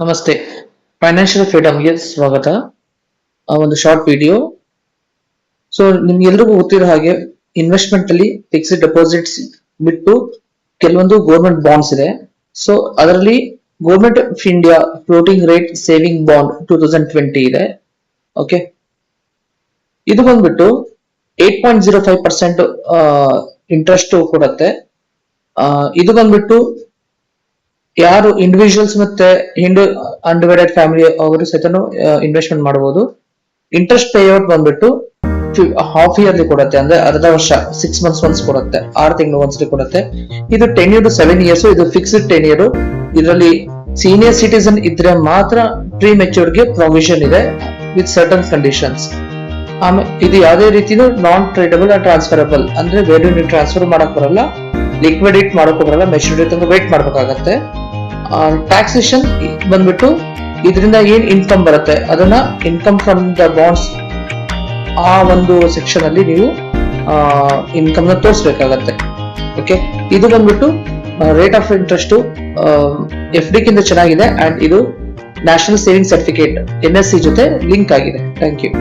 ನಮಸ್ತೆ. ಫೈನಾನ್ಷಿಯಲ್ ಫ್ರೀಡಮ್ಗೆ ಸ್ವಾಗತ. ಒಂದು ಶಾರ್ಟ್ ವಿಡಿಯೋ. ಸೊ ನಿಮ್ಗೆಲ್ರಿಗೂ ಗೊತ್ತಿರೋ ಹಾಗೆ ಇನ್ವೆಸ್ಟ್ಮೆಂಟ್ ಅಲ್ಲಿ ಫಿಕ್ಸ್ಡ್ ಡೆಪಾಸಿಟ್ಸ್ ಬಿಟ್ಟು ಕೆಲವೊಂದು ಗೌರ್ಮೆಂಟ್ ಬಾಂಡ್ಸ್ ಇದೆ. ಸೊ ಅದರಲ್ಲಿ government of India floating rate saving bond 2020 ಇದೆ. ಓಕೆ, ಇದು ಬಂದ್ಬಿಟ್ಟು 8.05% ಇಂಟ್ರೆಸ್ಟ್ ಕೊಡುತ್ತೆ. ಇದು ಬಂದ್ಬಿಟ್ಟು ಯಾರು ಇಂಡಿವಿಜುವಲ್ಸ್ ಮತ್ತೆ ಅನ್ಡಿವೈಡೆಡ್ ಫ್ಯಾಮಿಲಿ ಅವರು ಸಹಿತ ಇನ್ವೆಸ್ಟ್ಮೆಂಟ್ ಮಾಡಬಹುದು. ಇಂಟ್ರೆಸ್ಟ್ ಪೇಔಟ್ ಬಂದ್ಬಿಟ್ಟು ಹಾಫ್ ಇಯರ್ಲಿ ಕೊಡುತ್ತೆ, ಅಂದ್ರೆ ಅರ್ಧ ವರ್ಷ 6 months ಒನ್ಸ್ ಕೊಡುತ್ತೆ, 6 ತಿಂಗಳು ಒಂದ್ಸಲಿ ಕೊಡುತ್ತೆ. ಇದು 10 to 7 years, ಇದು ಫಿಕ್ಸ್ಡ್ 10 year. ಇದರಲ್ಲಿ ಸೀನಿಯರ್ ಸಿಟಿಸನ್ ಇದ್ರೆ ಮಾತ್ರ ಪ್ರೀ ಮೆಚೂರ್ಡ್ ಗೆ ಪ್ರೊವಿಷನ್ ಇದೆ ವಿತ್ ಸರ್ಟನ್ ಕಂಡೀಷನ್ಸ್. ಆಮೇಲೆ ಇದು ಯಾವುದೇ ರೀತಿನೂ ನಾನ್ ಟ್ರೇಡಬಲ್ ಅಂಡ್ ಟ್ರಾನ್ಸ್ಫರಬಲ್, ಅಂದ್ರೆ ಬೇರೆ ನೀವು ಟ್ರಾನ್ಸ್ಫರ್ ಮಾಡಕ್ ಬರಲ್ಲ, ಲಿಕ್ವಿಡೇಟ್ ಮಾಡಕ್ ಬರಲ್ಲ, ಮೆಚೂರಿಟಿ ತನಕ ವೇಟ್ ಮಾಡ್ಬೇಕಾಗತ್ತೆ. ಟ್ಯಾಕ್ಸೇಷನ್ ಬಂದ್ಬಿಟ್ಟು ಇದರಿಂದ ಏನ್ ಇನ್ಕಮ್ ಬರುತ್ತೆ ಅದನ್ನ ಇನ್ಕಮ್ ಫ್ರಮ್ ದ ಬಾಂಡ್ಸ್ ಆ ಒಂದು ಸೆಕ್ಷನ್ ಅಲ್ಲಿ ನೀವು ಇನ್ಕಮ್ ನ ತೋರಿಸಬೇಕಾಗತ್ತೆ. ಓಕೆ, ಇದು ಬಂದ್ಬಿಟ್ಟು ರೇಟ್ ಆಫ್ ಇಂಟ್ರೆಸ್ಟ್ FD ಗಿಂತ ಚೆನ್ನಾಗಿದೆ ಅಂಡ್ ಇದು ನ್ಯಾಷನಲ್ ಸೇವಿಂಗ್ ಸರ್ಟಿಫಿಕೇಟ್ NSC ಜೊತೆ ಲಿಂಕ್ ಆಗಿದೆ. Thank you.